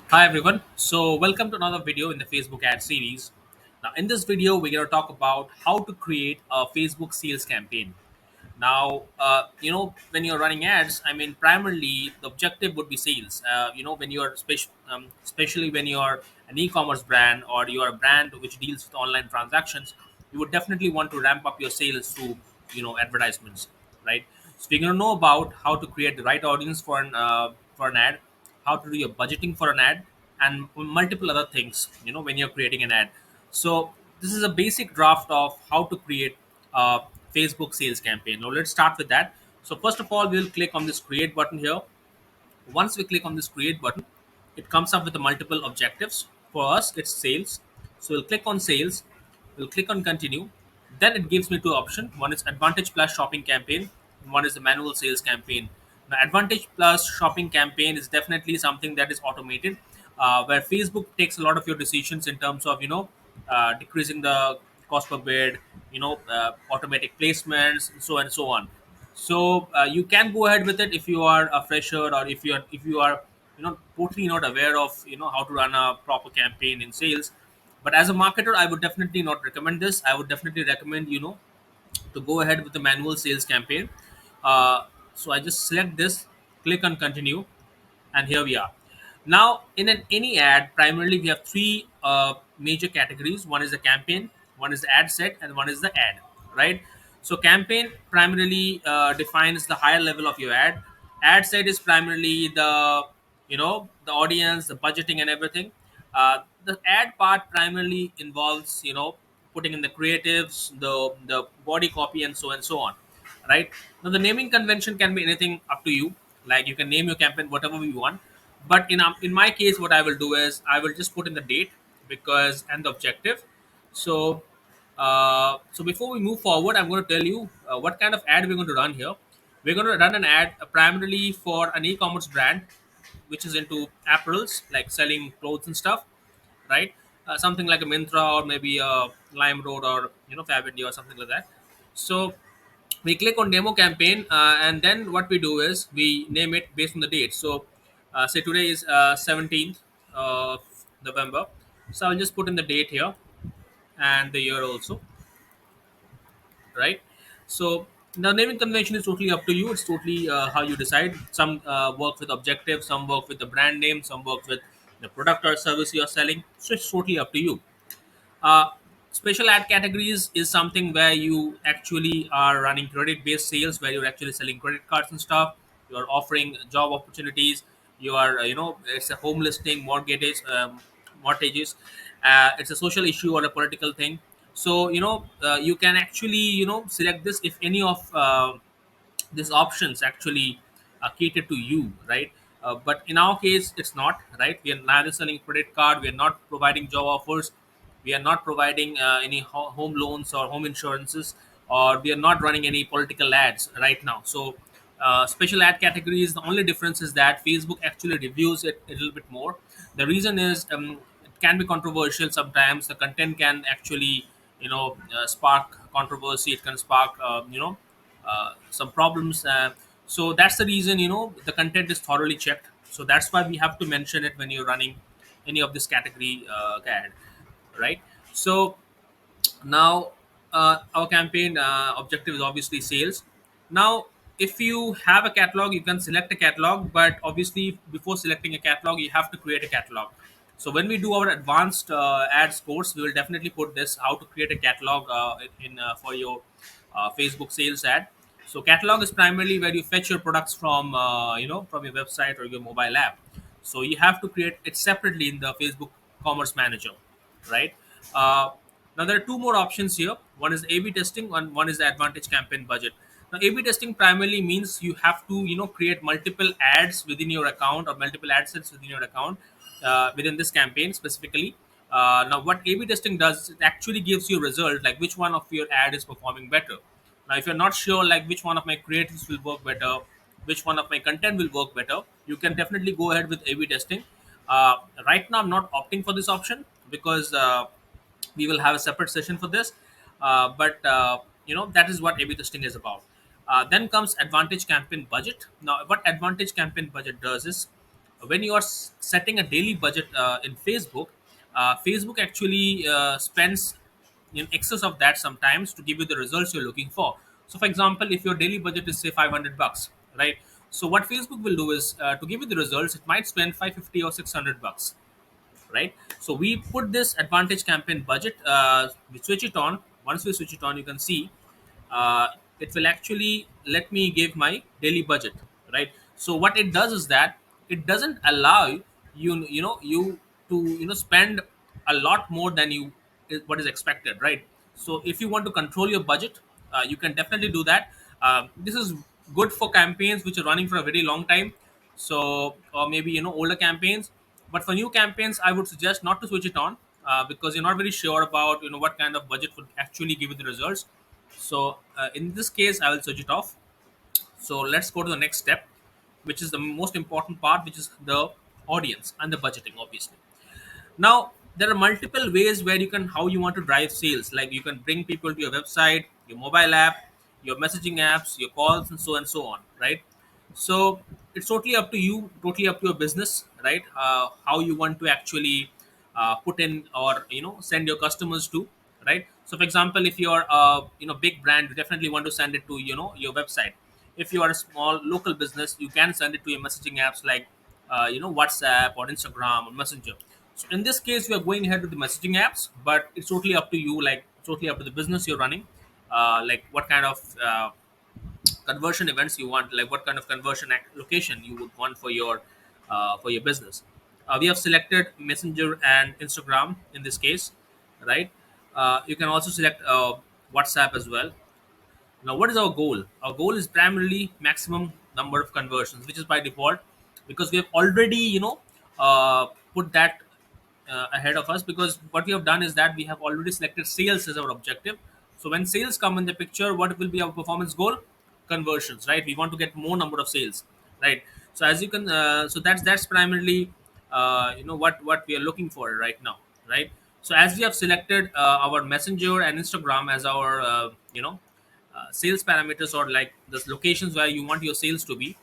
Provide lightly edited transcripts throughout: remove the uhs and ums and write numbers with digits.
Hi everyone. So welcome to another video in the Facebook ad series. Now in this video we're going to talk about how to create a Facebook sales campaign. Now when you're running ads, I mean primarily the objective would be sales. When you're especially when you're an e-commerce brand or you're a brand which deals with online transactions, you would definitely want to ramp up your sales through advertisements, right? So we're going to know about how to create the right audience for an ad, how to do your budgeting for an ad, and multiple other things when you're creating an ad. So this is a basic draft of how to create a Facebook sales campaign. Now let's start with that. So first of all, we'll click on this create button here. Once we click on this create button, it comes up with the multiple objectives. For us, it's sales. So we'll click on sales. We'll click on continue. Then it gives me two options. One is Advantage Plus shopping campaign, and one is the manual sales campaign. The Advantage Plus shopping campaign is definitely something that is automated, where Facebook takes a lot of your decisions in terms of decreasing the cost per bid, automatic placements, and so on. So you can go ahead with it if you are a fresher, or if you are totally not aware of how to run a proper campaign in sales. But as a marketer, I would definitely not recommend this. I would definitely recommend to go ahead with the manual sales campaign. So I just select this, click on continue, and here we are. Now in any ad, primarily we have three major categories. One is the campaign, one is the ad set, and one is the ad, right? So campaign primarily defines the higher level of your ad set is primarily the audience, the budgeting, and everything. The ad part primarily involves putting in the creatives, the body copy, and so on, right? Now the naming convention can be anything up to you. Like you can name your campaign whatever you want, but in my case, what I will do is I will just put in the date because and the objective. So before we move forward, I'm going to tell you what kind of ad we're going to run here. We're going to run an ad primarily for an e-commerce brand which is into apparels, like selling clothes and stuff, right? Something like a Mintra, or maybe a Limeroad, or Fab India, or something like that. So we click on demo campaign, and then what we do is we name it based on the date. So say today is 17th of November. So I'll just put in the date here and the year also, right? So the naming convention is totally up to you. It's totally how you decide. Some work with objectives, some work with the brand name, some work with the product or service you're selling. So it's totally up to you. uh, Special ad categories is something where you actually are running credit based sales, where you're actually selling credit cards and stuff. You're offering job opportunities. You are it's a home listing, mortgages. It's a social issue or a political thing. So you can actually select this if any of these options actually cater to you, right? But in our case, it's not, right? We are neither selling credit card, we are not providing job offers, we are not providing any home loans or home insurances, or we are not running any political ads right now. So special ad categories, the only difference is that Facebook actually reviews it a little bit more. The reason is it can be controversial sometimes. The content can actually spark controversy. It can spark some problems. So that's the reason the content is thoroughly checked. So that's why we have to mention it when you're running any of this category ad, right? So now our campaign objective is obviously sales. Now if you have a catalog, you can select a catalog, but obviously before selecting a catalog, you have to create a catalog. So when we do our advanced ads course, we will definitely put this how to create a catalog in for your Facebook sales ad. So catalog is primarily where you fetch your products from from your website or your mobile app. So you have to create it separately in the Facebook Commerce Manager, right? uh, Now there are two more options here. One is A/B testing, and one is the Advantage Campaign Budget. Now A/B testing primarily means you have to create multiple ads within your account, or multiple ad sets within your account within this campaign specifically. Now what A/B testing does, it actually gives you a result like which one of your ad is performing better. Now if you're not sure like which one of my creatives will work better, which one of my content will work better, you can definitely go ahead with A/B testing. Right now I'm not opting for this option because we will have a separate session for this. But that is what A/B testing is about. Then comes Advantage Campaign Budget. Now what Advantage Campaign Budget does is when you are setting a daily budget in Facebook, Facebook actually spends in excess of that sometimes to give you the results you're looking for. So for example, if your daily budget is say 500 bucks, right? So what Facebook will do is, to give you the results, it might spend 550 or 600 bucks, right? So we put this advantage campaign budget, we switch it on. Once we switch it on, you can see it will actually let me give my daily budget, right? So what it does is that it doesn't allow you to spend a lot more than what is expected, right? So if you want to control your budget, you can definitely do that. This is good for campaigns which are running for a very long time, so, or maybe older campaigns. But for new campaigns, I would suggest not to switch it on, because you're not very sure about what kind of budget would actually give you the results. So in this case, I will switch it off. So let's go to the next step, which is the most important part, which is the audience and the budgeting, obviously. Now there are multiple ways where you can how you want to drive sales. Like you can bring people to your website, your mobile app, your messaging apps, your calls, and so on, right? So it's totally up to you, totally up to your business, right? How you want to actually put in, or send your customers to, right? So for example, if you're a big brand, you definitely want to send it to your website. If you are a small local business, you can send it to your messaging apps like WhatsApp or Instagram or Messenger. So in this case, we are going ahead with the messaging apps, but it's totally up to you, like totally up to the business you're running, like what kind of conversion events you want, like what kind of conversion location you would want for your business. We have selected Messenger and Instagram in this case, right? You can also select WhatsApp as well. Now, what is our goal? Our goal is primarily maximum number of conversions, which is by default, because we have already, put that ahead of us. Because what we have done is that we have already selected sales as our objective. So when sales come in the picture, what will be our performance goal? Conversions, right? We want to get more number of sales, right? So as you can, so that's primarily, what we are looking for right now, right? So as we have selected our Messenger and Instagram as our, sales parameters, or like the locations where you want your sales to be.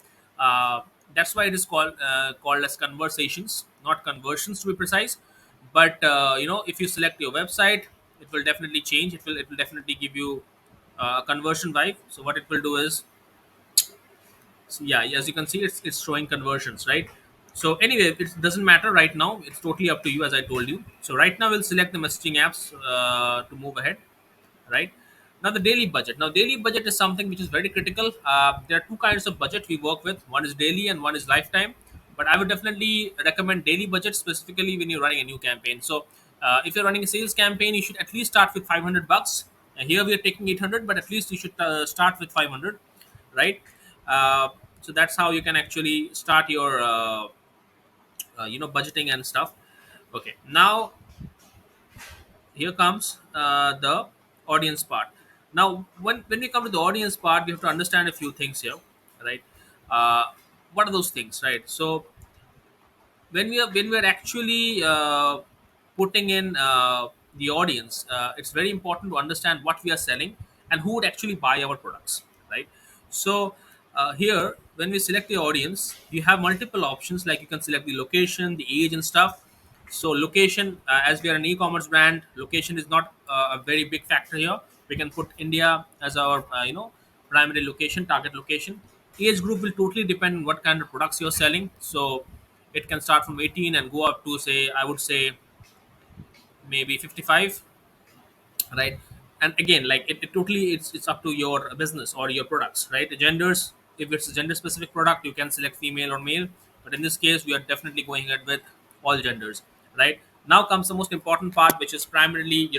That's why it is called as conversations, not conversions, to be precise. But if you select your website, it will definitely change. It will definitely give you a conversion vibe. So what it will do is, so yeah, as you can see, it's showing conversions, right? So anyway, it doesn't matter right now. It's totally up to you, as I told you. So right now we'll select the messaging apps to move ahead, right? Now the daily budget. Now daily budget is something which is very critical. There are two kinds of budget we work with. One is daily and one is lifetime. But I would definitely recommend daily budget, specifically when you're running a new campaign. So if you're running a sales campaign, you should at least start with 500 bucks. And here we are taking 800, but at least you should start with 500, right? Uh, so that's how you can actually start your budgeting and stuff. Okay, now here comes the audience part. Now when we come to the audience part, we have to understand a few things here, right? uh, what are those things, right? So when we are actually putting in the audience, it's very important to understand what we are selling and who would actually buy our products, right? So here, when we select the audience, you have multiple options. Like you can select the location, the age, and stuff. So location, as we are an e-commerce brand, location is not a very big factor here. We can put India as our primary location, target location. Age group will totally depend on what kind of products you're selling. So it can start from 18 and go up to, say, I would say maybe 55, right? And again, like it totally, it's up to your business or your products, right? The genders, if it's a gender specific product, you can select female or male. But in this case, we are definitely going ahead with all genders, right? Now comes the most important part, which is primarily,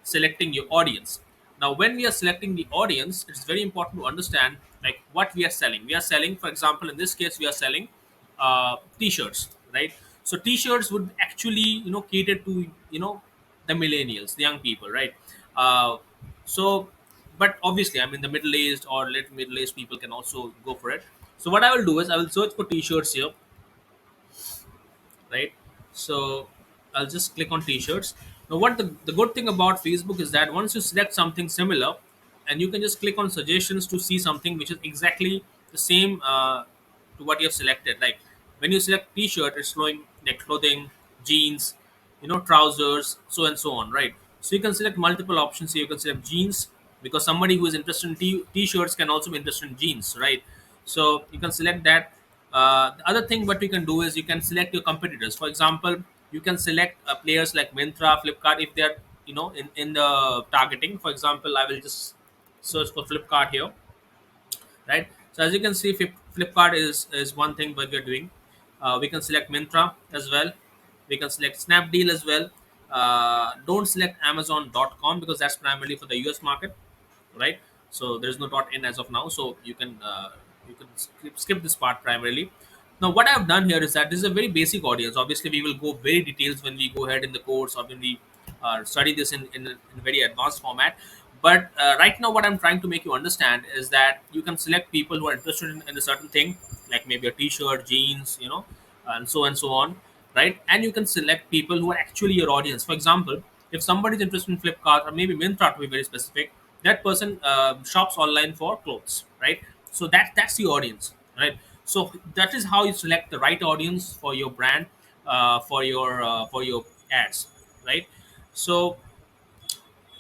selecting your audience. Now when we are selecting the audience, it's very important to understand like what we are selling. We are selling, for example, in this case, we are selling t-shirts, right? So t-shirts would actually cater to the millennials, the young people, right? uh, so but obviously, I mean, the middle-aged or late middle-aged people can also go for it. So what I will do is I will search for t-shirts here, right? So I'll just click on t-shirts. Now what the good thing about Facebook is that once you select something similar, and you can just click on suggestions to see something which is exactly the same to what you have selected. Like When you select t-shirt, it's showing like clothing, jeans, trousers, so and so on, right? So you can select multiple options here. You can select jeans, because somebody who is interested in t-shirts can also be interested in jeans, right? So you can select that. The other thing what you can do is you can select your competitors. For example, you can select players like Myntra, Flipkart, if they're in the targeting. For example, I will just search for Flipkart here, right? So as you can see, Flipkart is one thing what we're doing. We can select Myntra as well. We can select Snapdeal as well. Don't select Amazon.com, because that's primarily for the US market, right? So there's no .in as of now, so you can skip this part primarily. Now what I've done here is that this is a very basic audience. Obviously we will go very details when we go ahead in the course, or when we study this in a very advanced format. But right now what I'm trying to make you understand is that you can select people who are interested in a certain thing, like maybe a t-shirt, jeans, and so on, right? And you can select people who are actually your audience. For example, if somebody is interested in Flipkart or maybe Myntra, to be very specific, that person shops online for clothes, right? So that's the audience, right? So that is how you select the right audience for your brand, for your ads, right? So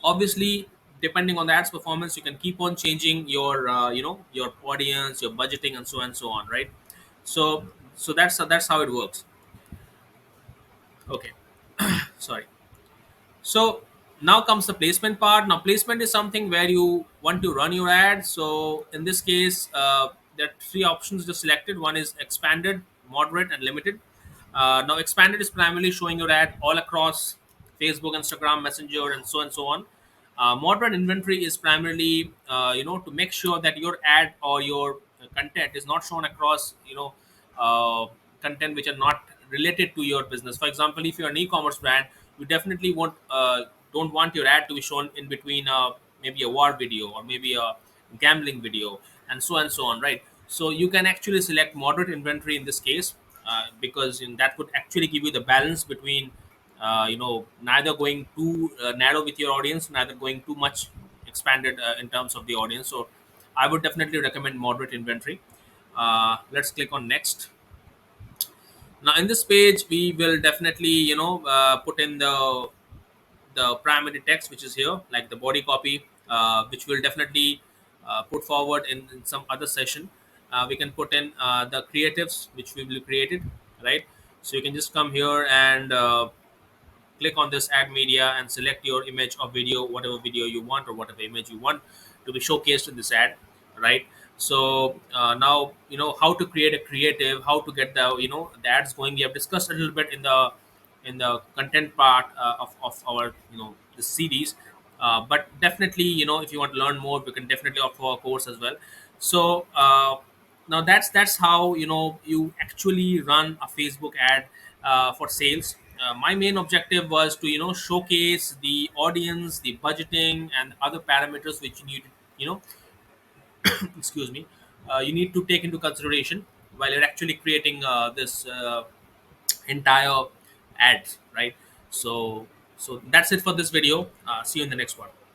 obviously, depending on the ads performance, you can keep on changing your your audience, your budgeting, and so on, right? So that's how it works. Okay. Sorry. So now comes the placement part. Now placement is something where you want to run your ad. So in this case, there are three options just selected. One is expanded, moderate, and limited. Now expanded is primarily showing your ad all across Facebook, Instagram, Messenger, and so on. Moderate inventory is primarily to make sure that your ad or your content is not shown across uh, content which are not related to your business. For example, if you're an e-commerce brand, you definitely don't want your ad to be shown in between maybe a war video or maybe a gambling video, and so on, right? So you can actually select moderate inventory in this case, because that would actually give you the balance between neither going too narrow with your audience, neither going too much expanded in terms of the audience. So I would definitely recommend moderate inventory. Let's click on next. Now in this page we will definitely put in the primary text which is here, like the body copy, which will definitely put forward in some other session. We can put in the creatives which we will created, right? So you can just come here and click on this add media and select your image or video, whatever video you want or whatever image you want to be showcased in this ad, right? So now you know how to create a creative, how to get the ads going. We have discussed a little bit in the content part of our the series. But definitely, if you want to learn more, we can definitely offer a course as well. So now that's how you actually run a Facebook ad for sales. My main objective was to showcase the audience, the budgeting, and other parameters which you need you know excuse me, you need to take into consideration while you're actually creating this entire ad, right? So that's it for this video. See you in the next one.